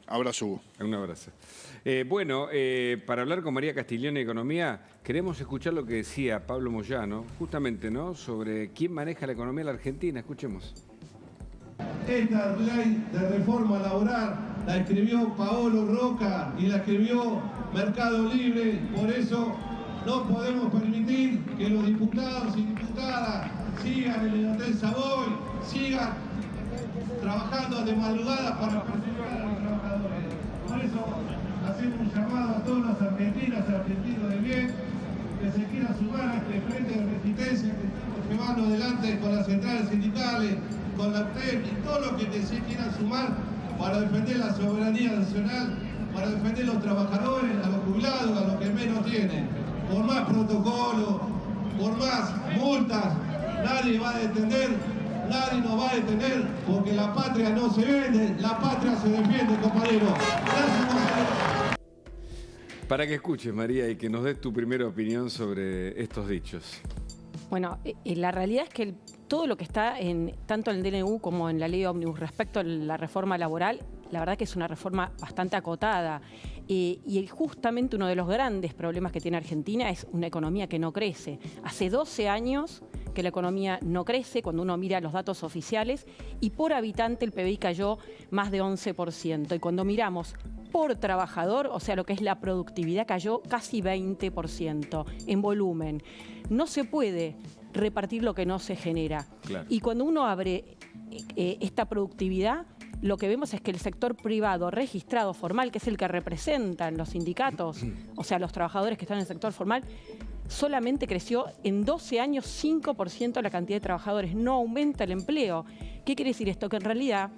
Abrazo, Hugo. Un abrazo. Bueno, para hablar con María Castiglione de Economía, queremos escuchar lo que decía Pablo Moyano, justamente, ¿no?, sobre quién maneja la economía de la Argentina. Escuchemos. Esta ley de reforma laboral la escribió Paolo Roca y la escribió Mercado Libre, por eso no podemos permitir que los diputados y diputadas sigan en el Hotel Savoy, sigan trabajando de madrugada para perjudicar a los trabajadores. Por eso hacemos un llamado a todos los argentinos y argentinos de bien que se quieran sumar a este frente de resistencia que estamos llevando adelante con las centrales sindicales, con la UTEP y todo lo que se quieran sumar para defender la soberanía nacional, para defender a los trabajadores, a los jubilados, a los que menos tienen. Por más protocolos, por más multas, nadie va a detener, nadie nos va a detener, porque la patria no se vende, la patria se defiende, compañero. Gracias, compañero. Para que escuches, María, y que nos des tu primera opinión sobre estos dichos. Bueno, la realidad es que todo lo que está tanto en el DNU como en la ley Ómnibus respecto a la reforma laboral, la verdad que es una reforma bastante acotada. Y justamente uno de los grandes problemas que tiene Argentina es una economía que no crece. Hace 12 años que la economía no crece cuando uno mira los datos oficiales y por habitante el PBI cayó más de 11%. Y cuando miramos por trabajador, o sea, lo que es la productividad, cayó casi 20% en volumen. No se puede repartir lo que no se genera. Claro. Y cuando uno abre esta productividad, lo que vemos es que el sector privado registrado formal, que es el que representan los sindicatos, o sea, los trabajadores que están en el sector formal, solamente creció en 12 años 5% la cantidad de trabajadores. No aumenta el empleo. ¿Qué quiere decir esto? Que en realidad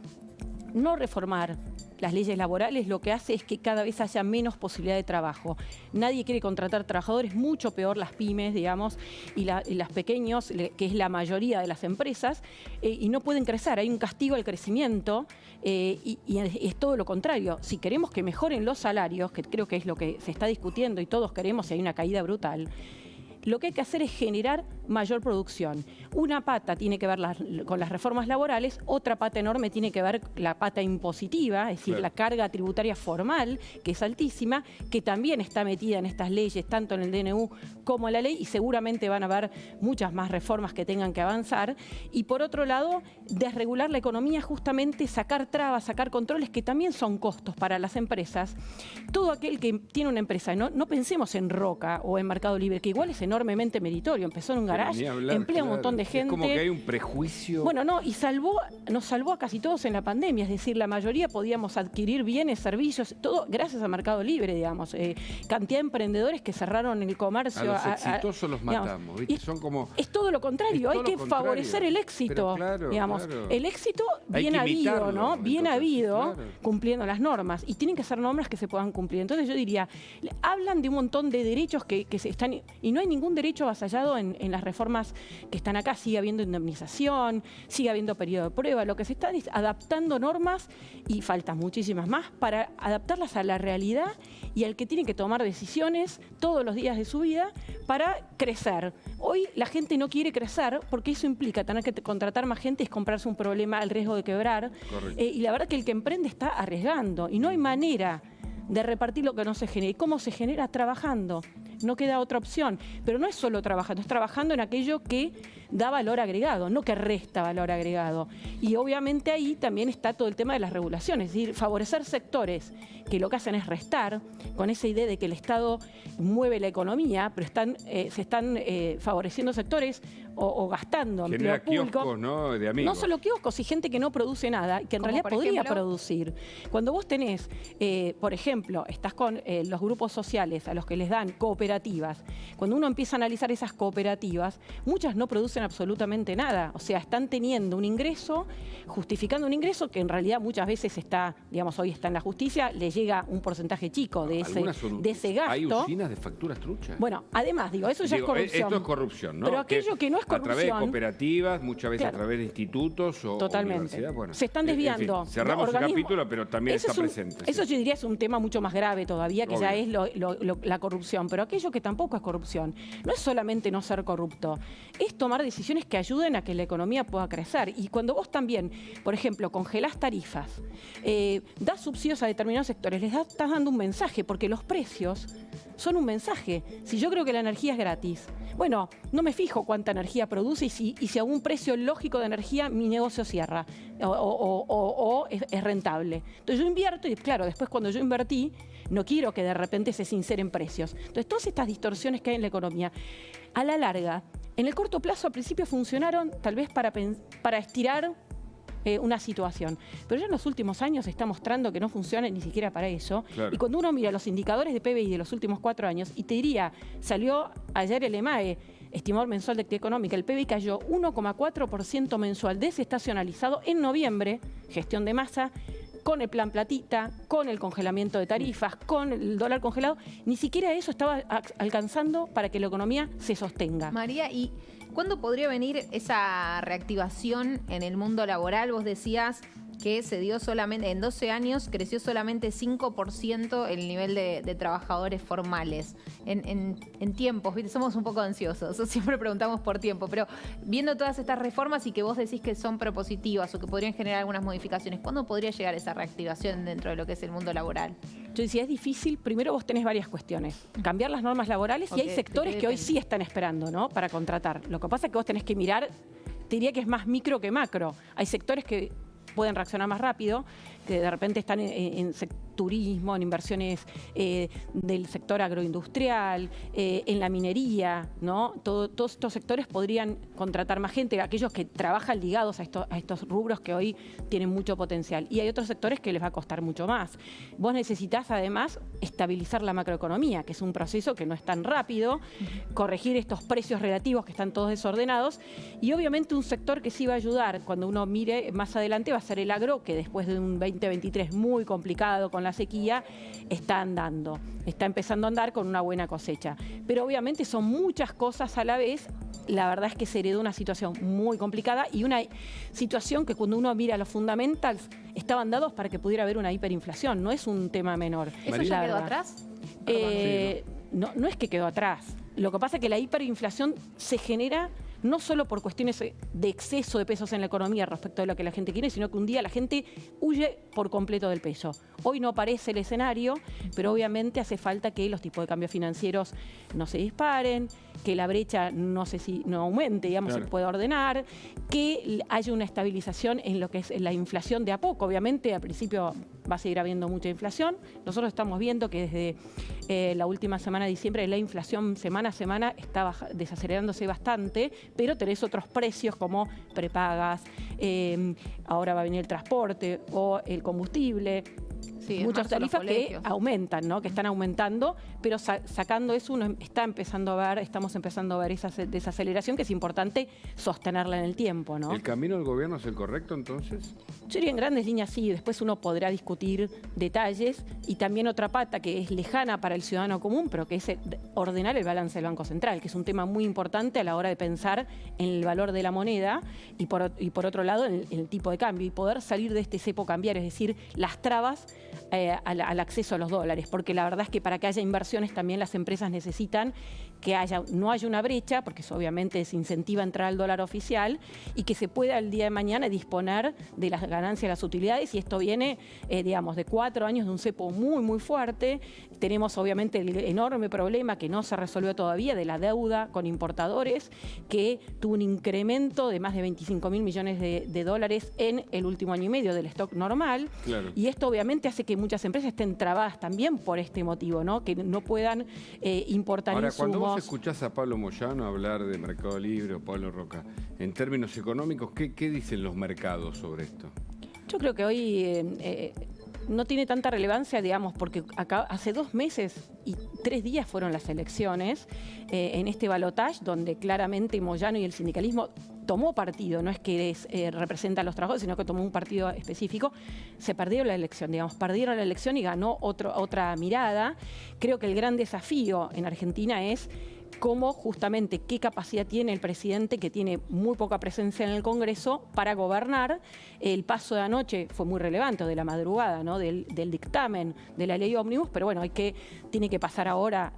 no reformar las leyes laborales lo que hace es que cada vez haya menos posibilidad de trabajo. Nadie quiere contratar trabajadores, mucho peor las pymes, digamos, y las pequeños, que es la mayoría de las empresas, y no pueden crecer. Hay un castigo al crecimiento y es todo lo contrario. Si queremos que mejoren los salarios, que creo que es lo que se está discutiendo y todos queremos, y hay una caída brutal, lo que hay que hacer es generar mayor producción. Una pata tiene que ver con las reformas laborales, otra pata enorme tiene que ver la pata impositiva, es decir, claro, la carga tributaria formal, que es altísima, que también está metida en estas leyes, tanto en el DNU como en la ley, y seguramente van a haber muchas más reformas que tengan que avanzar. Y por otro lado, desregular la economía, justamente sacar trabas, sacar controles, que también son costos para las empresas. Todo aquel que tiene una empresa, no pensemos en Roca o en Mercado Libre, que igual es enormemente meritorio, empezó en un garage, emplea un montón de gente. Es como que hay un prejuicio. Bueno, no, y nos salvó a casi todos en la pandemia, es decir, la mayoría podíamos adquirir bienes, servicios, todo gracias a Mercado Libre, digamos. Cantidad de emprendedores que cerraron el comercio. A los exitosos los matamos, ¿viste? Son como... Es todo lo contrario, hay que favorecer el éxito, claro, digamos. Claro. El éxito bien habido, ¿no? Bien habido, claro, cumpliendo las normas. Y tienen que ser normas que se puedan cumplir. Entonces yo diría, hablan de un montón de derechos que se están... Y no hay ningún derecho avasallado en las reformas que están acá. Sigue habiendo indemnización, sigue habiendo periodo de prueba. Lo que se están es adaptando normas, y faltan muchísimas más, para adaptarlas a la realidad y al que tiene que tomar decisiones todos los días de su vida para crecer. Hoy la gente no quiere crecer porque eso implica tener que contratar más gente, es comprarse un problema, el riesgo de quebrar. Y la verdad que el que emprende está arriesgando y no hay manera de repartir lo que no se genera. ¿Y cómo se genera? Trabajando. No queda otra opción. Pero no es solo trabajando, es trabajando en aquello que da valor agregado, no que resta valor agregado. Y obviamente ahí también está todo el tema de las regulaciones, es decir, favorecer sectores que lo que hacen es restar, con esa idea de que el Estado mueve la economía, pero se están favoreciendo sectores o gastando genera empleo público. Kioscos, ¿no? De amigos. No solo kioscos, y gente que no produce nada, que en realidad podría producir. Cuando vos tenés, por ejemplo, estás con los grupos sociales a los que les dan cooperativas, cuando uno empieza a analizar esas cooperativas, muchas no producen absolutamente nada. O sea, están teniendo un ingreso, justificando un ingreso que en realidad muchas veces está, digamos, hoy está en la justicia, le llega un porcentaje chico de ese gasto. ¿Hay usinas de facturas truchas? Bueno, además, eso ya es corrupción. Esto es corrupción, ¿no? Pero aquello que no es corrupción... A través de cooperativas, muchas veces claro, a través de institutos o universidades. Bueno, se están desviando. En fin, cerramos el capítulo, pero también está presente. Eso yo diría es un tema mucho más grave todavía, que ya es la corrupción. Pero aquello que tampoco es corrupción, no es solamente no ser corrupto, es tomar decisiones decisiones que ayuden a que la economía pueda crecer. Y cuando vos también, por ejemplo, congelás tarifas, das subsidios a determinados sectores, estás dando un mensaje, porque los precios son un mensaje. Si yo creo que la energía es gratis, bueno, no me fijo cuánta energía produce y si a un precio lógico de energía mi negocio cierra o es rentable. Entonces yo invierto y claro, después cuando yo invertí, no quiero que de repente se sinceren precios. Entonces todas estas distorsiones que hay en la economía, a la larga, en el corto plazo al principio funcionaron tal vez para estirar una situación. Pero ya en los últimos años se está mostrando que no funciona ni siquiera para eso. Claro. Y cuando uno mira los indicadores de PBI de los últimos 4 años, y te diría, salió ayer el EMAE, estimador mensual de actividad económica, el PBI cayó 1,4% mensual desestacionalizado en noviembre, gestión de masa, con el plan platita, con el congelamiento de tarifas, con el dólar congelado, ni siquiera eso estaba alcanzando para que la economía se sostenga. María, ¿y cuándo podría venir esa reactivación en el mundo laboral? Vos decías que se dio solamente, en 12 años creció solamente 5% el nivel de trabajadores formales. En tiempos, ¿viste? Somos un poco ansiosos, siempre preguntamos por tiempo, pero viendo todas estas reformas y que vos decís que son propositivas o que podrían generar algunas modificaciones, ¿cuándo podría llegar esa reactivación dentro de lo que es el mundo laboral? Yo decía, es difícil, primero vos tenés varias cuestiones. Cambiar las normas laborales y hay sectores que hoy sí están esperando, ¿no?, para contratar. Lo que pasa es que vos tenés que mirar, te diría que es más micro que macro. Hay sectores que pueden reaccionar más rápido, que de repente están en turismo, en inversiones del sector agroindustrial, en la minería, ¿no? Todos estos sectores podrían contratar más gente, aquellos que trabajan ligados a estos rubros que hoy tienen mucho potencial. Y hay otros sectores que les va a costar mucho más. Vos necesitas además estabilizar la macroeconomía, que es un proceso que no es tan rápido, corregir estos precios relativos que están todos desordenados, y obviamente un sector que sí va a ayudar cuando uno mire más adelante va a ser el agro, que después de un 2023 muy complicado con la sequía, está empezando a andar con una buena cosecha. Pero obviamente son muchas cosas a la vez. La verdad es que se heredó una situación muy complicada y una situación que cuando uno mira los fundamentals estaban dados para que pudiera haber una hiperinflación. No es un tema menor. ¿Eso ya quedó atrás? No es que quedó atrás. Lo que pasa es que la hiperinflación se genera no solo por cuestiones de exceso de pesos en la economía respecto de lo que la gente quiere, sino que un día la gente huye por completo del peso. Hoy no aparece el escenario, pero obviamente hace falta que los tipos de cambio financieros no se disparen, que la brecha no aumente, digamos, claro, se pueda ordenar, que haya una estabilización en lo que es la inflación de a poco. Obviamente, al principio va a seguir habiendo mucha inflación. Nosotros estamos viendo que desde la última semana de diciembre la inflación semana a semana está desacelerándose bastante, pero tenés otros precios como prepagas, ahora va a venir el transporte o el combustible. Sí, muchas tarifas que aumentan, ¿no?, que están aumentando, pero sacando eso estamos empezando a ver esa desaceleración que es importante sostenerla en el tiempo, ¿no? ¿El camino del gobierno es el correcto entonces? Yo diría en grandes líneas sí, después uno podrá discutir detalles, y también otra pata que es lejana para el ciudadano común, pero que es ordenar el balance del Banco Central, que es un tema muy importante a la hora de pensar en el valor de la moneda y por otro lado en el tipo de cambio, y poder salir de este cepo cambiar, es decir, las trabas al acceso a los dólares, porque la verdad es que para que haya inversiones también las empresas necesitan que no haya una brecha, porque eso obviamente desincentiva entrar al dólar oficial, y que se pueda el día de mañana disponer de las ganancias de las utilidades, y esto viene, digamos, de 4 años de un cepo muy, muy fuerte. Tenemos obviamente el enorme problema que no se resolvió todavía de la deuda con importadores, que tuvo un incremento de más de 25.000 millones de dólares en el último año y medio del stock normal. Claro. Y esto obviamente hace que muchas empresas estén trabadas también por este motivo, ¿no?, que no puedan importar Ahora, insumos. cuando vos escuchás a Pablo Moyano hablar de Mercado Libre o Pablo Roca, en términos económicos, ¿qué dicen los mercados sobre esto? Yo creo que hoy no tiene tanta relevancia, digamos, porque acá hace 2 meses y 3 días fueron las elecciones en este balotaje, donde claramente Moyano y el sindicalismo tomó partido, no es que representa a los trabajadores, sino que tomó un partido específico. Se perdió la elección, digamos, perdieron la elección y ganó otra mirada. Creo que el gran desafío en Argentina es cómo justamente qué capacidad tiene el presidente, que tiene muy poca presencia en el Congreso, para gobernar. El paso de anoche fue muy relevante, de la madrugada, ¿no? del dictamen de la ley ómnibus, pero bueno, tiene que pasar ahora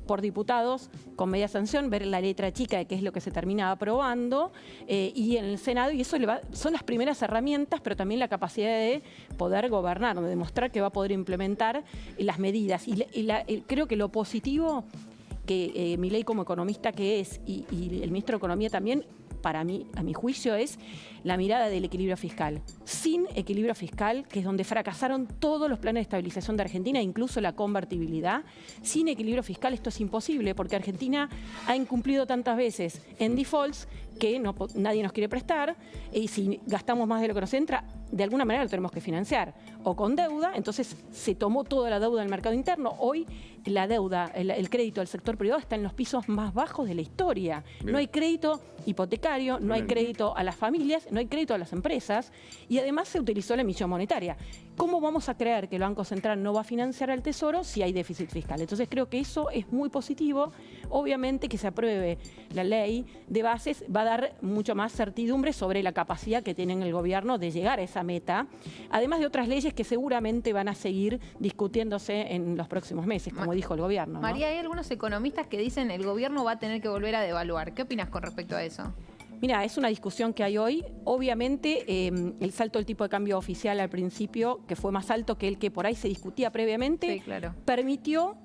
por diputados con media sanción, ver la letra chica de qué es lo que se termina aprobando, y en el Senado, y eso son las primeras herramientas, pero también la capacidad de poder gobernar, de demostrar que va a poder implementar las medidas. Creo que lo positivo que Milei, como economista que es, y el ministro de Economía también, para mí, a mi juicio, es la mirada del equilibrio fiscal. Sin equilibrio fiscal, que es donde fracasaron todos los planes de estabilización de Argentina, incluso la convertibilidad, sin equilibrio fiscal esto es imposible, porque Argentina ha incumplido tantas veces en defaults que nadie nos quiere prestar, y si gastamos más de lo que nos entra, de alguna manera lo tenemos que financiar, o con deuda. Entonces se tomó toda la deuda del mercado interno. Hoy la deuda, el crédito del sector privado está en los pisos más bajos de la historia. Bien. No hay crédito hipotecario, no hay crédito a las familias, no hay crédito a las empresas, y además se utilizó la emisión monetaria. ¿Cómo vamos a creer que el Banco Central no va a financiar al Tesoro si hay déficit fiscal? Entonces creo que eso es muy positivo. Obviamente que se apruebe la ley de bases va a dar mucho más certidumbre sobre la capacidad que tiene el gobierno de llegar a esa meta, además de otras leyes que seguramente van a seguir discutiéndose en los próximos meses, como dijo el gobierno, ¿no? María, hay algunos economistas que dicen el gobierno va a tener que volver a devaluar. ¿Qué opinas con respecto a eso? Mira, es una discusión que hay hoy. Obviamente, el salto del tipo de cambio oficial al principio, que fue más alto que el que por ahí se discutía previamente, sí, claro, permitió,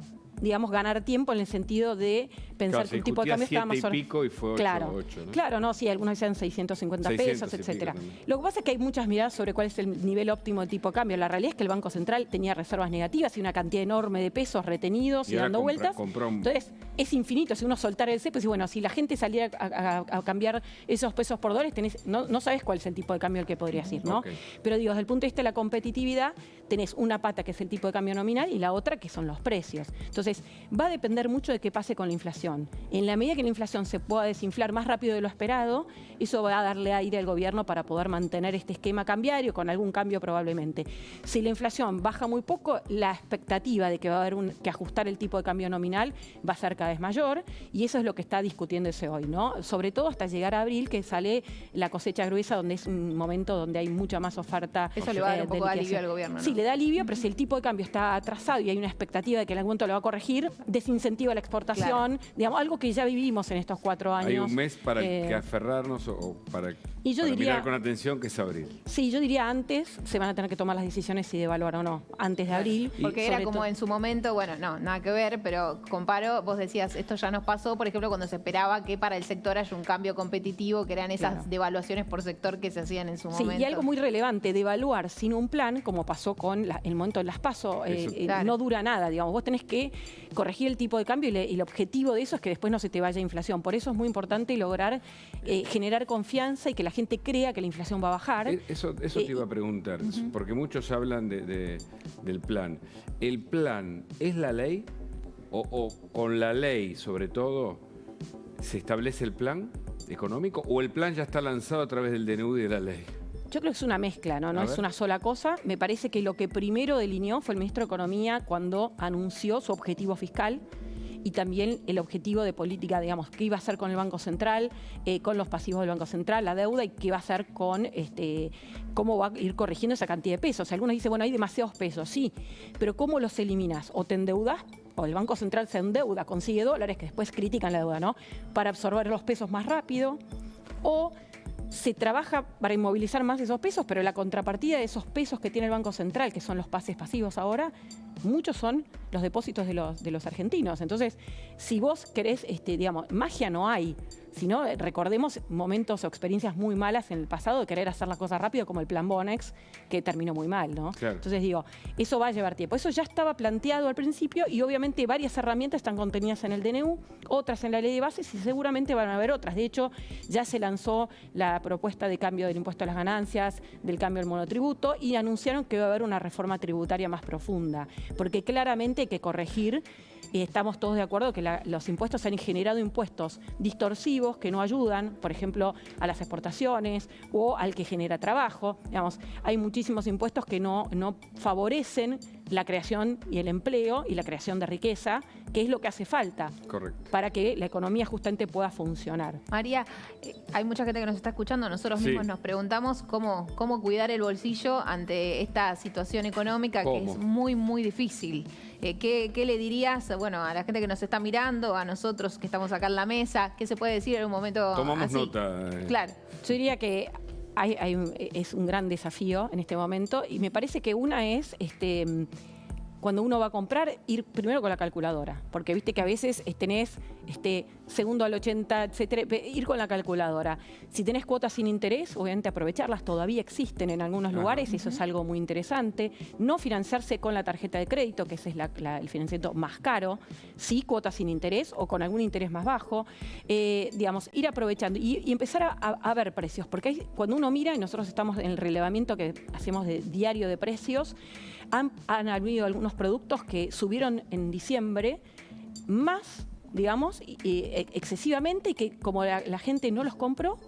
digamos, ganar tiempo en el sentido de pensar que el tipo de cambio estaba más... y pico y fue 8, claro, 8, ¿no? Claro, no, sí, algunos decían 650 pesos, etcétera. Lo que pasa es que hay muchas miradas sobre cuál es el nivel óptimo de tipo de cambio. La realidad es que el Banco Central tenía reservas negativas y una cantidad enorme de pesos retenidos y dando vueltas. Entonces, es infinito. Si uno soltara el cepo, y bueno, si la gente saliera a cambiar esos pesos por dólares, no sabes cuál es el tipo de cambio al que podrías ir, ¿no? Okay. Pero digo, desde el punto de vista de la competitividad, tenés una pata que es el tipo de cambio nominal y la otra que son los precios. Entonces, va a depender mucho de qué pase con la inflación. En la medida que la inflación se pueda desinflar más rápido de lo esperado, eso va a darle aire al gobierno para poder mantener este esquema cambiario, con algún cambio probablemente. Si la inflación baja muy poco, la expectativa de que va a haber que ajustar el tipo de cambio nominal va a ser cada vez mayor, y eso es lo que está discutiéndose hoy, ¿no? Sobre todo hasta llegar a abril, que sale la cosecha gruesa, donde es un momento donde hay mucha más oferta. Eso le va a dar un poco de alivio al gobierno, ¿no? Sí, le da alivio, pero si el tipo de cambio está atrasado y hay una expectativa de que el aumento lo va a corregir, desincentiva la exportación, claro, digamos, algo que ya vivimos en estos 4 años. Hay un mes para que aferrarnos o para mirar con atención, que es abril. Sí, yo diría antes se van a tener que tomar las decisiones si devaluar o no, antes de abril. Porque era como en su momento, bueno, no, nada que ver, pero comparo, vos decías, esto ya nos pasó, por ejemplo, cuando se esperaba que para el sector haya un cambio competitivo, que eran esas devaluaciones por sector que se hacían en su momento. Sí, y algo muy relevante, devaluar sin un plan, como pasó con el momento de las PASO, claro, no dura nada, digamos. Vos tenés que corregir el tipo de cambio y el objetivo de eso es que después no se te vaya inflación. Por eso es muy importante lograr generar confianza y que la gente crea que la inflación va a bajar. Eso te iba a preguntar, porque muchos hablan del plan. ¿El plan es la ley o con la ley, sobre todo, se establece el plan económico, o el plan ya está lanzado a través del DNU y de la ley? Yo creo que es una mezcla, ¿no? No es una sola cosa. Me parece que lo que primero delineó fue el ministro de Economía cuando anunció su objetivo fiscal y también el objetivo de política, digamos, qué iba a hacer con el Banco Central, con los pasivos del Banco Central, la deuda, y qué va a hacer con cómo va a ir corrigiendo esa cantidad de pesos. Algunos dicen, bueno, hay demasiados pesos, sí, pero ¿cómo los eliminas? O te endeudas, o el Banco Central se endeuda, consigue dólares, que después critican la deuda, ¿no?, para absorber los pesos más rápido, o se trabaja para inmovilizar más esos pesos, pero la contrapartida de esos pesos que tiene el Banco Central, que son los pases pasivos ahora, muchos son los depósitos de los argentinos. Entonces, si vos querés, digamos, magia no hay, sino recordemos momentos o experiencias muy malas en el pasado de querer hacer las cosas rápido, como el plan Bonex, que terminó muy mal, ¿no? Claro. Entonces digo, eso va a llevar tiempo. Eso ya estaba planteado al principio y obviamente varias herramientas están contenidas en el DNU, otras en la ley de bases y seguramente van a haber otras. De hecho, ya se lanzó la propuesta de cambio del impuesto a las ganancias, del cambio al monotributo, y anunciaron que va a haber una reforma tributaria más profunda, porque claramente hay que corregir. Estamos todos de acuerdo que los impuestos han generado impuestos distorsivos que no ayudan, por ejemplo, a las exportaciones o al que genera trabajo. Digamos, hay muchísimos impuestos que no favorecen la creación y el empleo y la creación de riqueza, que es lo que hace falta. Correcto. Para que la economía justamente pueda funcionar. María, hay mucha gente que nos está escuchando. Nosotros mismos nos preguntamos cómo cuidar el bolsillo ante esta situación económica que es muy, muy difícil. ¿Qué le dirías, bueno, a la gente que nos está mirando, a nosotros que estamos acá en la mesa? ¿Qué se puede decir en un momento Tomamos así? nota. Claro. Yo diría que es un gran desafío en este momento y me parece que una es cuando uno va a comprar, ir primero con la calculadora, porque viste que a veces tenés segundo al 80, etcétera, ir con la calculadora. Si tenés cuotas sin interés, obviamente aprovecharlas, todavía existen en algunos lugares, eso es algo muy interesante. No financiarse con la tarjeta de crédito, que ese es el financiamiento más caro, sí cuotas sin interés o con algún interés más bajo. Digamos, ir aprovechando y empezar a ver precios, porque cuando uno mira, y nosotros estamos en el relevamiento que hacemos de diario de precios, han habido algunos productos que subieron en diciembre más, digamos, excesivamente, y que como la gente no los compró,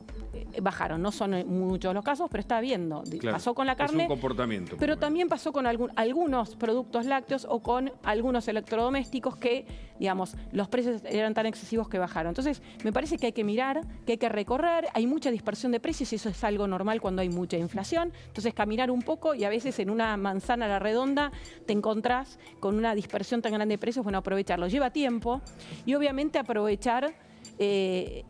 bajaron. No son muchos los casos, pero está viendo. Claro, pasó con la carne, es un comportamiento, pero también pasó con algunos productos lácteos o con algunos electrodomésticos que, digamos, los precios eran tan excesivos que bajaron. Entonces, me parece que hay que mirar, que hay que recorrer. Hay mucha dispersión de precios y eso es algo normal cuando hay mucha inflación. Entonces, caminar un poco y a veces en una manzana a la redonda te encontrás con una dispersión tan grande de precios. Bueno, aprovecharlo. Lleva tiempo y obviamente aprovechar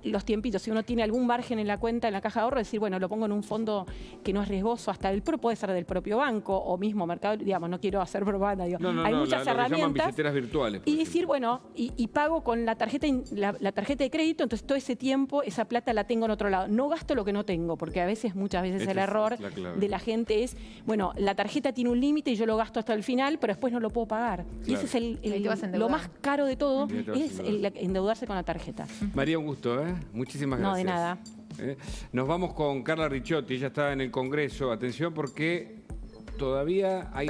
los tiempitos. Si uno tiene algún margen en la cuenta, en la caja de ahorro, decir, bueno, lo pongo en un fondo que no es riesgoso, hasta puede ser del propio banco o mismo mercado, digamos, no quiero hacer propaganda, digo, hay muchas herramientas. Billeteras virtuales, y decir, bueno, y pago con la tarjeta de crédito, entonces todo ese tiempo, esa plata la tengo en otro lado. No gasto lo que no tengo, porque muchas veces el error de la gente es, bueno, la tarjeta tiene un límite y yo lo gasto hasta el final, pero después no lo puedo pagar. Claro. Y ese es lo más caro de todo, es endeudarse con la tarjeta. María, un gusto, ¿eh? Muchísimas gracias. No, de nada. Nos vamos con Carla Ricciotti, ella está en el Congreso. Atención porque todavía hay